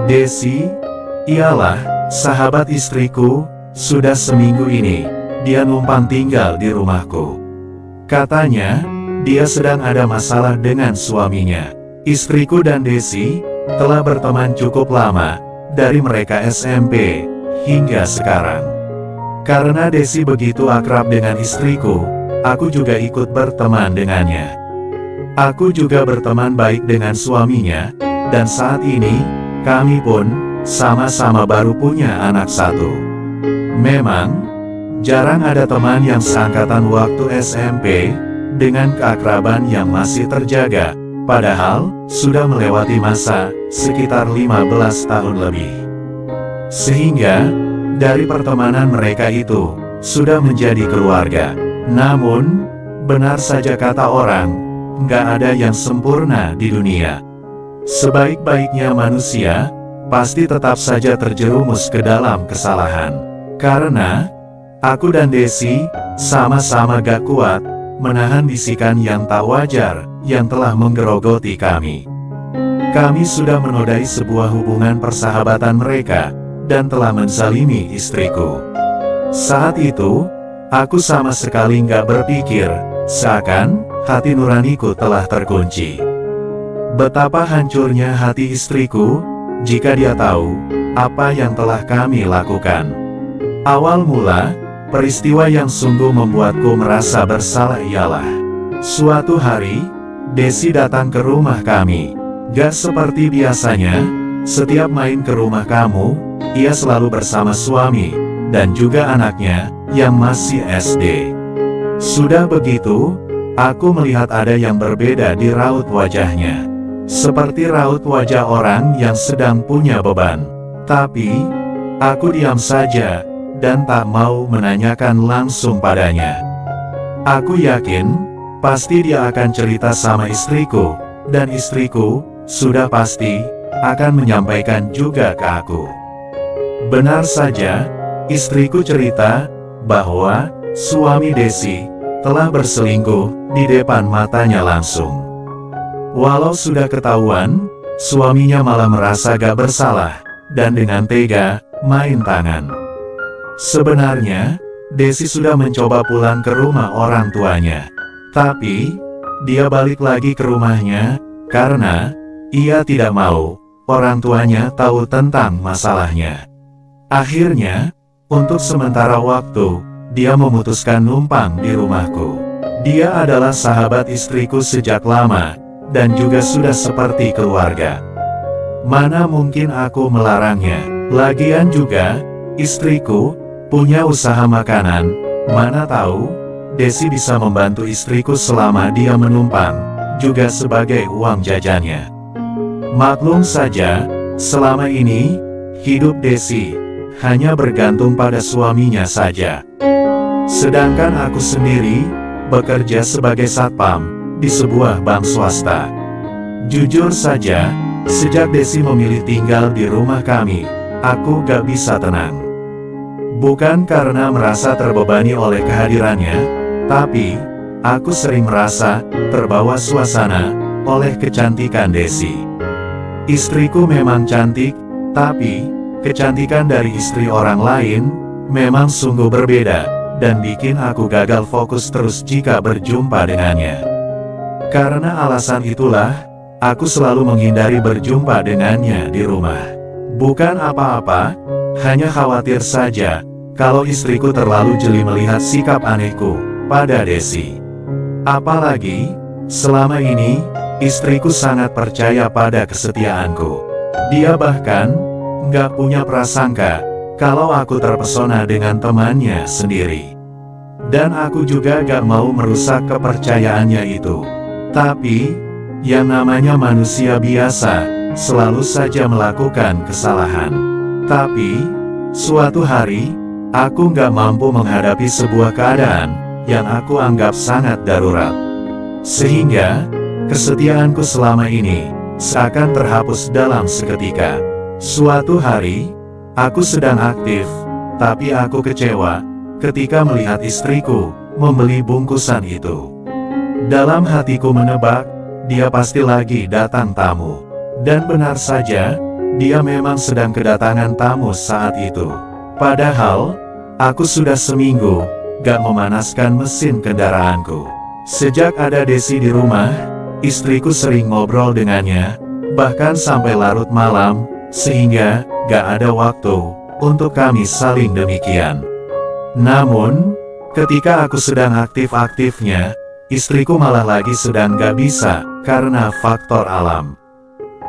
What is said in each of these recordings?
Desi, iyalah, sahabat istriku, sudah seminggu ini, dia numpang tinggal di rumahku. Katanya, dia sedang ada masalah dengan suaminya. Istriku dan Desi telah berteman cukup lama, dari mereka SMP hingga sekarang. Karena Desi begitu akrab dengan istriku, aku juga ikut berteman dengannya. Aku juga berteman baik dengan suaminya, dan saat ini, kami pun sama-sama baru punya anak satu. Memang, jarang ada teman yang seangkatan waktu SMP, dengan keakraban yang masih terjaga, padahal sudah melewati masa sekitar 15 tahun lebih. Sehingga, dari pertemanan mereka itu, sudah menjadi keluarga. Namun, benar saja kata orang, nggak ada yang sempurna di dunia. Sebaik-baiknya manusia, pasti tetap saja terjerumus ke dalam kesalahan. Karena, aku dan Desi, sama-sama gak kuat, menahan bisikan yang tak wajar, yang telah menggerogoti kami. Kami sudah menodai sebuah hubungan persahabatan mereka, dan telah menzalimi istriku. Saat itu, aku sama sekali nggak berpikir, seakan hati nuraniku telah terkunci. Betapa hancurnya hati istriku, jika dia tahu apa yang telah kami lakukan. Awal mula, peristiwa yang sungguh membuatku merasa bersalah ialah, suatu hari, Desi datang ke rumah kami. Gak seperti biasanya, setiap main ke rumah kamu, ia selalu bersama suami, dan juga anaknya, yang masih SD. Sudah begitu, aku melihat ada yang berbeda di raut wajahnya. Seperti raut wajah orang yang sedang punya beban. Tapi, aku diam saja, dan tak mau menanyakan langsung padanya. Aku yakin, pasti dia akan cerita sama istriku, dan istriku, sudah pasti, akan menyampaikan juga ke aku. Benar saja, istriku cerita, bahwa, suami Desi, telah berselingkuh, di depan matanya langsung. Walau sudah ketahuan, suaminya malah merasa gak bersalah, dan dengan tega, main tangan. Sebenarnya, Desi sudah mencoba pulang ke rumah orang tuanya. Tapi, dia balik lagi ke rumahnya, karena, ia tidak mau, orang tuanya tahu tentang masalahnya. Akhirnya, untuk sementara waktu, dia memutuskan numpang di rumahku. Dia adalah sahabat istriku sejak lama, dan juga sudah seperti keluarga. Mana mungkin aku melarangnya? Lagian juga, istriku, punya usaha makanan, mana tahu, Desi bisa membantu istriku selama dia menumpang, juga sebagai uang jajannya. Maklum saja, selama ini, hidup Desi, hanya bergantung pada suaminya saja. Sedangkan aku sendiri, bekerja sebagai satpam, di sebuah bank swasta. Jujur saja, sejak Desi memilih tinggal di rumah kami, aku gak bisa tenang. Bukan karena merasa terbebani oleh kehadirannya, tapi, aku sering merasa terbawa suasana oleh kecantikan Desi. Istriku memang cantik, tapi, kecantikan dari istri orang lain, memang sungguh berbeda, dan bikin aku gagal fokus terus jika berjumpa dengannya. Karena alasan itulah, aku selalu menghindari berjumpa dengannya di rumah. Bukan apa-apa, hanya khawatir saja, kalau istriku terlalu jeli melihat sikap anehku pada Desi. Apalagi, selama ini, istriku sangat percaya pada kesetiaanku. Dia bahkan, nggak punya prasangka, kalau aku terpesona dengan temannya sendiri. Dan aku juga gak mau merusak kepercayaannya itu. Tapi, yang namanya manusia biasa, selalu saja melakukan kesalahan. Tapi, suatu hari, aku gak mampu menghadapi sebuah keadaan, yang aku anggap sangat darurat. Sehingga, kesetiaanku selama ini, seakan terhapus dalam seketika. Suatu hari, aku sedang aktif, tapi aku kecewa, ketika melihat istriku, membeli bungkusan itu. Dalam hatiku menebak, dia pasti lagi datang tamu. Dan benar saja, dia memang sedang kedatangan tamu saat itu. Padahal, aku sudah seminggu gak memanaskan mesin kendaraanku. Sejak ada Desi di rumah, istriku sering ngobrol dengannya, bahkan sampai larut malam, sehingga gak ada waktu untuk kami saling demikian. Namun, ketika aku sedang aktif-aktifnya, istriku malah lagi sedang gak bisa karena faktor alam.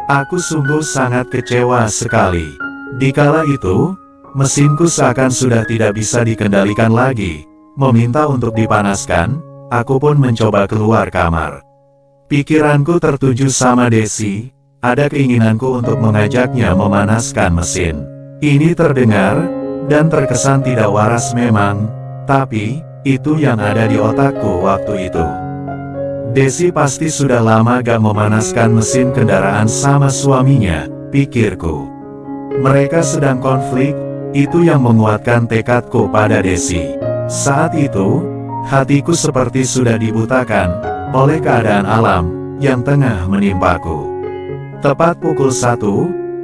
Aku sungguh sangat kecewa sekali. Dikala itu, mesinku seakan sudah tidak bisa dikendalikan lagi. Meminta untuk dipanaskan, aku pun mencoba keluar kamar. Pikiranku tertuju sama Desi, ada keinginanku untuk mengajaknya memanaskan mesin. Ini terdengar dan terkesan tidak waras memang, tapi itu yang ada di otakku waktu itu. Desi pasti sudah lama gak memanaskan mesin kendaraan sama suaminya, pikirku. Mereka sedang konflik, itu yang menguatkan tekadku pada Desi. Saat itu, hatiku seperti sudah dibutakan oleh keadaan alam yang tengah menimpaku. Tepat pukul 1,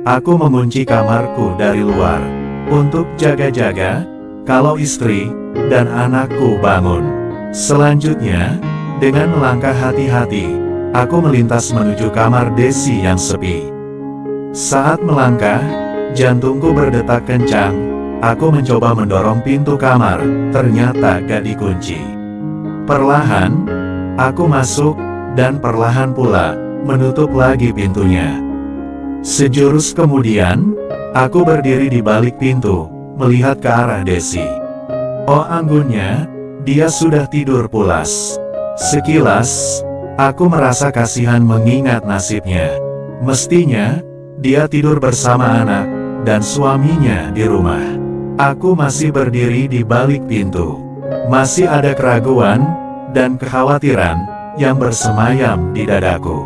aku mengunci kamarku dari luar untuk jaga-jaga kalau istri dan anakku bangun. Selanjutnya, dengan melangkah hati-hati, aku melintas menuju kamar Desi yang sepi. Saat melangkah, jantungku berdetak kencang. Aku mencoba mendorong pintu kamar, ternyata gak dikunci. Perlahan, aku masuk, dan perlahan pula, menutup lagi pintunya. Sejurus kemudian, aku berdiri di balik pintu, melihat ke arah Desi. Oh anggunnya, dia sudah tidur pulas. Sekilas, aku merasa kasihan mengingat nasibnya. Mestinya, dia tidur bersama anak dan suaminya di rumah. Aku masih berdiri di balik pintu. Masih ada keraguan dan kekhawatiran yang bersemayam di dadaku.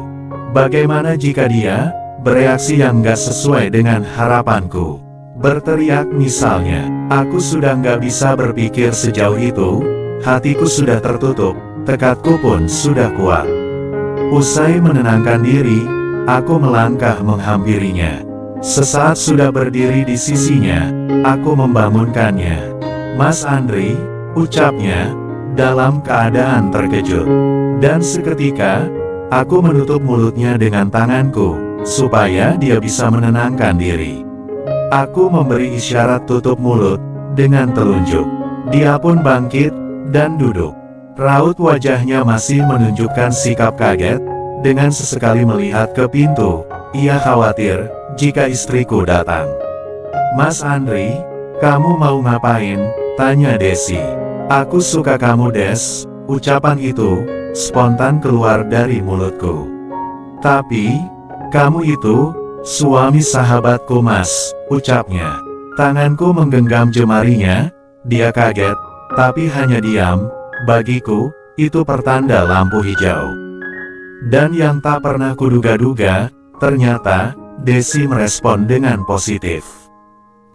Bagaimana jika dia bereaksi yang gak sesuai dengan harapanku? Berteriak misalnya. Aku sudah gak bisa berpikir sejauh itu. Hatiku sudah tertutup, tekadku pun sudah kuat. Usai menenangkan diri, aku melangkah menghampirinya. Sesaat sudah berdiri di sisinya, aku membangunkannya. Mas Andri, ucapnya, dalam keadaan terkejut. Dan seketika, aku menutup mulutnya dengan tanganku, supaya dia bisa menenangkan diri. Aku memberi isyarat tutup mulut, dengan telunjuk. Dia pun bangkit, dan duduk. Raut wajahnya masih menunjukkan sikap kaget, dengan sesekali melihat ke pintu. Ia khawatir jika istriku datang. Mas Andri, kamu mau ngapain? Tanya Desi. Aku suka kamu Des. Ucapan itu spontan keluar dari mulutku. Tapi, kamu itu suami sahabatku Mas, ucapnya. Tanganku menggenggam jemarinya. Dia kaget, tapi hanya diam. Bagiku, itu pertanda lampu hijau. Dan yang tak pernah kuduga-duga, ternyata Desi merespon dengan positif.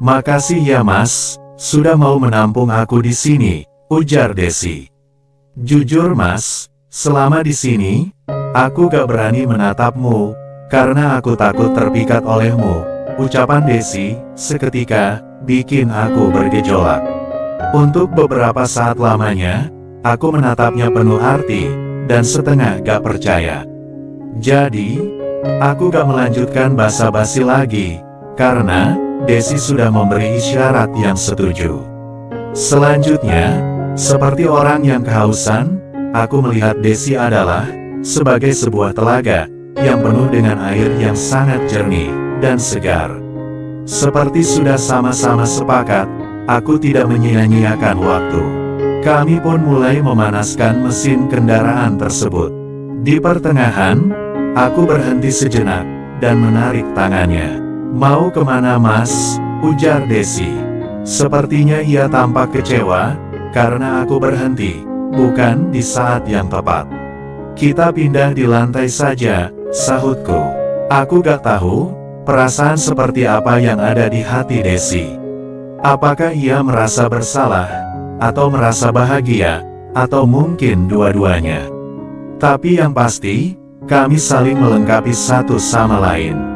Makasih ya Mas, sudah mau menampung aku di sini, ujar Desi. Jujur Mas, selama di sini, aku gak berani menatapmu, karena aku takut terpikat olehmu. Ucapan Desi, seketika, bikin aku bergejolak. Untuk beberapa saat lamanya, aku menatapnya penuh arti, dan setengah gak percaya. Jadi, aku gak melanjutkan basa-basi lagi, karena Desi sudah memberi isyarat yang setuju. Selanjutnya, seperti orang yang kehausan, aku melihat Desi adalah sebagai sebuah telaga yang penuh dengan air yang sangat jernih dan segar. Seperti sudah sama-sama sepakat, aku tidak menyia-nyiakan waktu. Kami pun mulai memanaskan mesin kendaraan tersebut. Di pertengahan, aku berhenti sejenak dan menarik tangannya. Mau kemana Mas? Ujar Desi. Sepertinya ia tampak kecewa karena aku berhenti, bukan di saat yang tepat. Kita pindah di lantai saja, sahutku. Aku gak tahu perasaan seperti apa yang ada di hati Desi. Apakah ia merasa bersalah, atau merasa bahagia, atau mungkin dua-duanya. Tapi yang pasti, kami saling melengkapi satu sama lain.